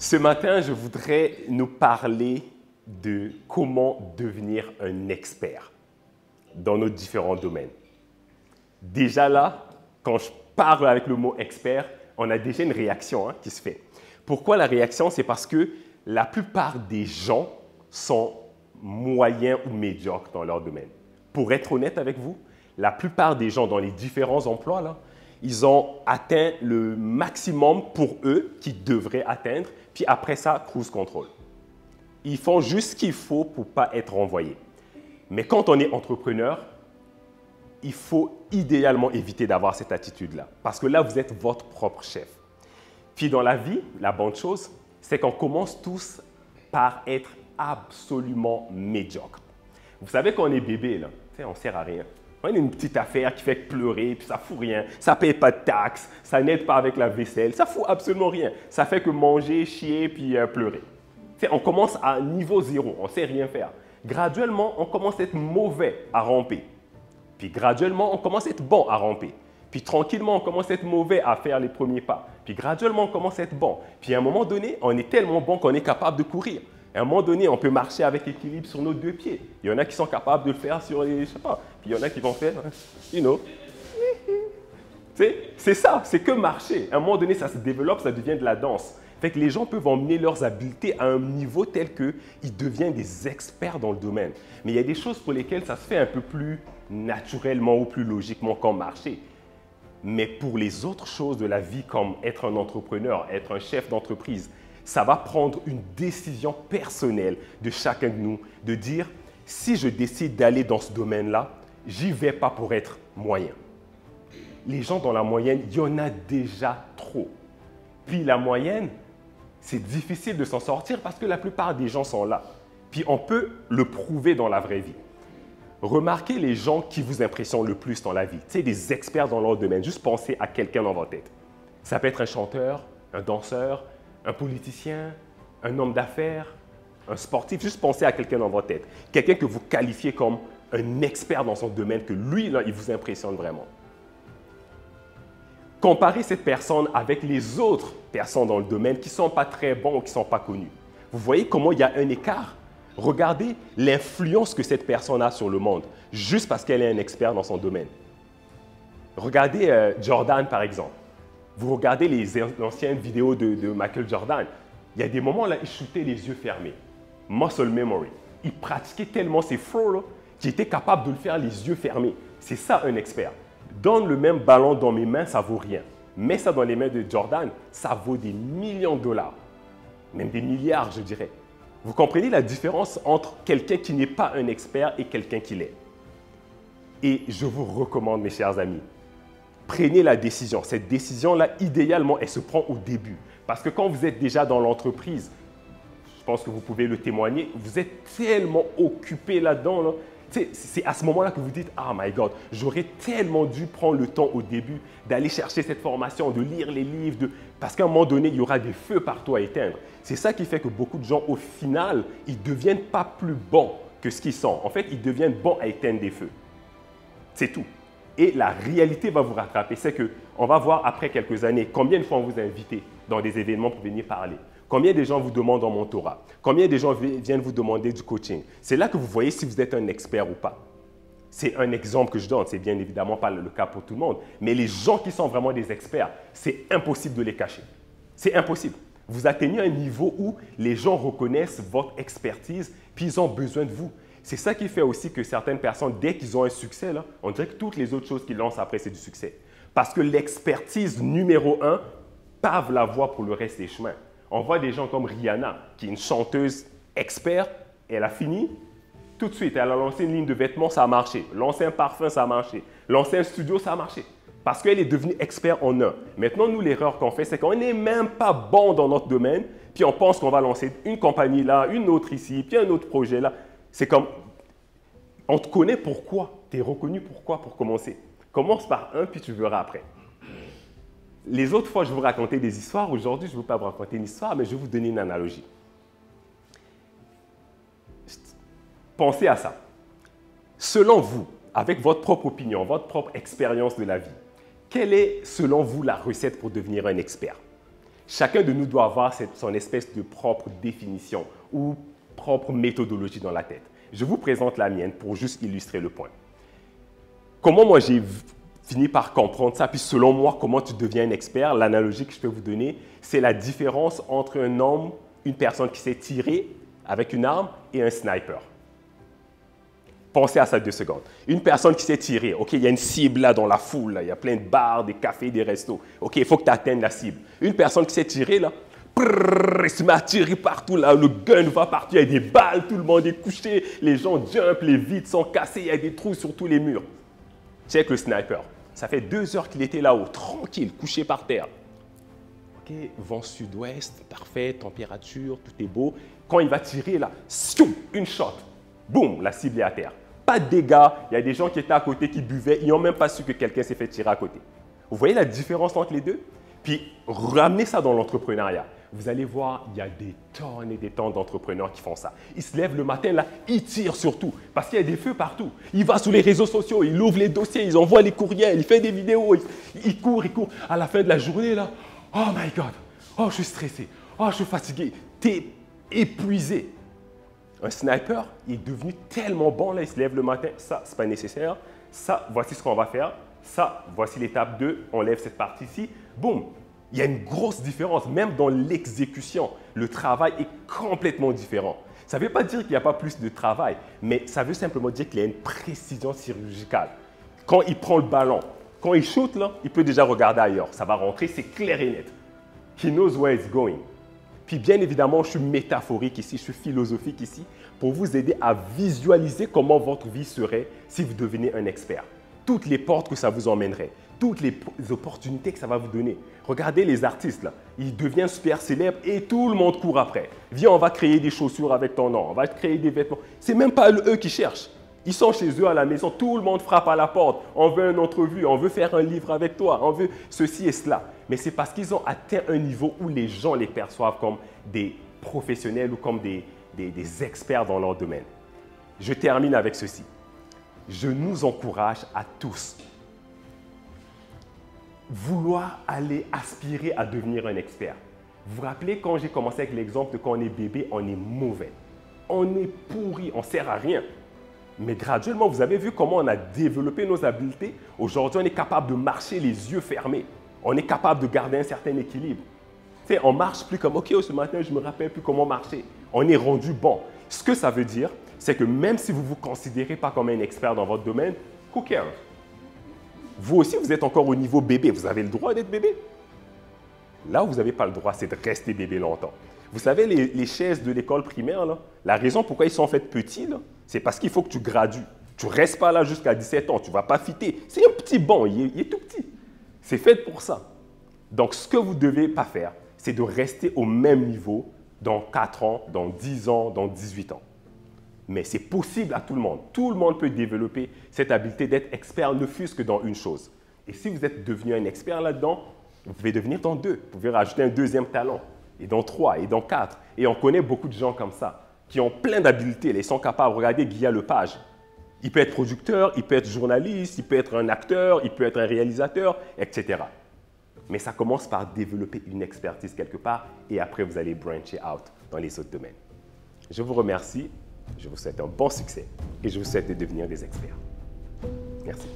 Ce matin, je voudrais nous parler de comment devenir un expert dans nos différents domaines. Déjà là, quand je parle avec le mot expert, on a déjà une réaction qui se fait. Pourquoi la réaction? C'est parce que la plupart des gens sont moyens ou médiocres dans leur domaine. Pour être honnête avec vous, la plupart des gens dans les différents emplois, là, ils ont atteint le maximum pour eux qu'ils devraient atteindre, puis après ça, cruise control. Ils font juste ce qu'il faut pour ne pas être renvoyés. Mais quand on est entrepreneur, il faut idéalement éviter d'avoir cette attitude-là, parce que là, vous êtes votre propre chef. Puis dans la vie, la bonne chose, c'est qu'on commence tous par être absolument médiocre. Vous savez, quand on est bébé, là, on ne sert à rien. On a une petite affaire qui fait pleurer, puis ça ne fout rien. Ça ne paye pas de taxes, ça n'aide pas avec la vaisselle, ça ne fout absolument rien. Ça fait que manger, chier, puis pleurer. On commence à niveau zéro, on ne sait rien faire. Graduellement, on commence à être mauvais à ramper. Puis graduellement, on commence à être bon à ramper. Puis tranquillement, on commence à être mauvais à faire les premiers pas. Puis graduellement, on commence à être bon. Puis à un moment donné, on est tellement bon qu'on est capable de courir. À un moment donné, on peut marcher avec équilibre sur nos deux pieds. Il y en a qui sont capables de le faire sur les, je sais pas. Puis il y en a qui vont faire, you know. C'est ça, c'est que marcher. À un moment donné, ça se développe, ça devient de la danse. Fait que les gens peuvent emmener leurs habiletés à un niveau tel qu'ils deviennent des experts dans le domaine. Mais il y a des choses pour lesquelles ça se fait un peu plus naturellement ou plus logiquement comme marcher. Mais pour les autres choses de la vie, comme être un entrepreneur, être un chef d'entreprise, ça va prendre une décision personnelle de chacun de nous, de dire, si je décide d'aller dans ce domaine-là, j'y vais pas pour être moyen. Les gens dans la moyenne, il y en a déjà trop. Puis la moyenne, c'est difficile de s'en sortir parce que la plupart des gens sont là. Puis on peut le prouver dans la vraie vie. Remarquez les gens qui vous impressionnent le plus dans la vie. Tu sais, des experts dans leur domaine. Juste pensez à quelqu'un dans votre tête. Ça peut être un chanteur, un danseur, un politicien, un homme d'affaires, un sportif. Juste pensez à quelqu'un dans votre tête. Quelqu'un que vous qualifiez comme un expert dans son domaine, que lui, là, il vous impressionne vraiment. Comparez cette personne avec les autres personnes dans le domaine qui ne sont pas très bons ou qui ne sont pas connus. Vous voyez comment il y a un écart? Regardez l'influence que cette personne a sur le monde, juste parce qu'elle est un expert dans son domaine. Regardez Jordan, par exemple. Vous regardez les anciennes vidéos de Michael Jordan. Il y a des moments là, il shootait les yeux fermés. Muscle memory. Il pratiquait tellement ses throws qu'il était capable de le faire les yeux fermés. C'est ça un expert. Donne le même ballon dans mes mains, ça vaut rien. Mets ça dans les mains de Jordan, ça vaut des millions de dollars. Même des milliards, je dirais. Vous comprenez la différence entre quelqu'un qui n'est pas un expert et quelqu'un qui l'est. Et je vous recommande, mes chers amis, prenez la décision. Cette décision-là, idéalement, elle se prend au début. Parce que quand vous êtes déjà dans l'entreprise, je pense que vous pouvez le témoigner, vous êtes tellement occupé là-dedans. Là. C'est à ce moment-là que vous dites « Oh my God, j'aurais tellement dû prendre le temps au début d'aller chercher cette formation, de lire les livres, parce qu'à un moment donné, il y aura des feux partout à éteindre. » C'est ça qui fait que beaucoup de gens, au final, ils ne deviennent pas plus bons que ce qu'ils sont. En fait, ils deviennent bons à éteindre des feux. C'est tout. Et la réalité va vous rattraper. C'est qu'on va voir après quelques années combien de fois on vous a invité dans des événements pour venir parler. Combien de gens vous demandent un mentorat? Combien de gens viennent vous demander du coaching? C'est là que vous voyez si vous êtes un expert ou pas. C'est un exemple que je donne. C'est bien évidemment pas le cas pour tout le monde. Mais les gens qui sont vraiment des experts, c'est impossible de les cacher. C'est impossible. Vous atteignez un niveau où les gens reconnaissent votre expertise puis ils ont besoin de vous. C'est ça qui fait aussi que certaines personnes, dès qu'ils ont un succès, là, on dirait que toutes les autres choses qu'ils lancent après, c'est du succès. Parce que l'expertise numéro 1 pave la voie pour le reste des chemins. On voit des gens comme Rihanna, qui est une chanteuse experte, elle a fini. Tout de suite, elle a lancé une ligne de vêtements, ça a marché. Lancé un parfum, ça a marché. Lancé un studio, ça a marché. Parce qu'elle est devenue experte en un. Maintenant, nous, l'erreur qu'on fait, c'est qu'on n'est même pas bon dans notre domaine, puis on pense qu'on va lancer une compagnie là, une autre ici, puis un autre projet là. C'est comme, on te connaît pourquoi, tu es reconnu pourquoi pour commencer. Commence par un, puis tu verras après. Les autres fois, je vous racontais des histoires. Aujourd'hui, je ne veux pas vous raconter une histoire, mais je vais vous donner une analogie. Pensez à ça. Selon vous, avec votre propre opinion, votre propre expérience de la vie, quelle est, selon vous, la recette pour devenir un expert? Chacun de nous doit avoir son espèce de propre définition ou propre méthodologie dans la tête. Je vous présente la mienne pour juste illustrer le point. Comment moi j'ai fini par comprendre ça, puis selon moi, comment tu deviens un expert, l'analogie que je peux vous donner, c'est la différence entre un homme, une personne qui sait tirer avec une arme et un sniper. Pensez à ça 2 secondes. Une personne qui sait tirer, OK, il y a une cible là dans la foule, là, il y a plein de bars, des cafés, des restos. OK, il faut que tu atteignes la cible. Une personne qui sait tirer, là, il se met à tirer partout, là, le gun va partout, il y a des balles, tout le monde est couché, les gens jump, les vitres sont cassées, il y a des trous sur tous les murs. Check le sniper. Ça fait 2 heures qu'il était là-haut, tranquille, couché par terre. OK, vent sud-ouest, parfait, température, tout est beau. Quand il va tirer, là, une shot, boum, la cible est à terre. Pas de dégâts, il y a des gens qui étaient à côté qui buvaient, ils n'ont même pas su que quelqu'un s'est fait tirer à côté. Vous voyez la différence entre les deux? Puis ramenez ça dans l'entrepreneuriat. Vous allez voir, il y a des tonnes et des tonnes d'entrepreneurs qui font ça. Ils se lèvent le matin, là, ils tirent surtout, parce qu'il y a des feux partout. Il va sur les réseaux sociaux, il ouvre les dossiers, ils envoient les courriels, il fait des vidéos, il court. À la fin de la journée, là, oh my God, oh je suis stressé, oh je suis fatigué, tu es épuisé. Un sniper, il est devenu tellement bon, là, il se lève le matin, ça, ce n'est pas nécessaire, ça, voici ce qu'on va faire, ça, voici l'étape 2, on lève cette partie-ci, boum. Il y a une grosse différence, même dans l'exécution. Le travail est complètement différent. Ça ne veut pas dire qu'il n'y a pas plus de travail, mais ça veut simplement dire qu'il y a une précision chirurgicale. Quand il prend le ballon, quand il shoot, là, il peut déjà regarder ailleurs. Ça va rentrer, c'est clair et net. He knows where it's going. Puis bien évidemment, je suis métaphorique ici, je suis philosophique ici, pour vous aider à visualiser comment votre vie serait si vous devenez un expert. Toutes les portes que ça vous emmènerait, toutes les opportunités que ça va vous donner. Regardez les artistes, là. Ils deviennent super célèbres et tout le monde court après. Viens, on va créer des chaussures avec ton nom, on va créer des vêtements. Ce n'est même pas eux qui cherchent. Ils sont chez eux à la maison, tout le monde frappe à la porte. On veut une entrevue, on veut faire un livre avec toi, on veut ceci et cela. Mais c'est parce qu'ils ont atteint un niveau où les gens les perçoivent comme des professionnels ou comme des experts dans leur domaine. Je termine avec ceci. Je nous encourage à tous vouloir aller aspirer à devenir un expert. Vous vous rappelez quand j'ai commencé avec l'exemple de quand on est bébé, on est mauvais. On est pourri, on ne sert à rien. Mais graduellement, vous avez vu comment on a développé nos habiletés. Aujourd'hui, on est capable de marcher les yeux fermés. On est capable de garder un certain équilibre. Tu sais, on ne marche plus comme « Ok, ce matin, je ne me rappelle plus comment marcher ». On est rendu bon. Ce que ça veut dire, c'est que même si vous ne vous considérez pas comme un expert dans votre domaine, who cares? Vous aussi, vous êtes encore au niveau bébé. Vous avez le droit d'être bébé. Là où vous n'avez pas le droit, c'est de rester bébé longtemps. Vous savez, les chaises de l'école primaire, là, la raison pourquoi ils sont faits petits, c'est parce qu'il faut que tu gradues. Tu ne restes pas là jusqu'à 17 ans. Tu ne vas pas fitter. C'est un petit banc. Il est tout petit. C'est fait pour ça. Donc, ce que vous ne devez pas faire, c'est de rester au même niveau dans 4 ans, dans 10 ans, dans 18 ans. Mais c'est possible à tout le monde. Tout le monde peut développer cette habileté d'être expert, ne fût-ce que dans une chose. Et si vous êtes devenu un expert là-dedans, vous pouvez devenir dans 2. Vous pouvez rajouter un 2e talent, et dans 3, et dans 4. Et on connaît beaucoup de gens comme ça, qui ont plein d'habiletés. Ils sont capables. Regardez Guillaume Lepage. Il peut être producteur, il peut être journaliste, il peut être un acteur, il peut être un réalisateur, etc. Mais ça commence par développer une expertise quelque part et après, vous allez brancher out dans les autres domaines. Je vous remercie, je vous souhaite un bon succès et je vous souhaite de devenir des experts. Merci.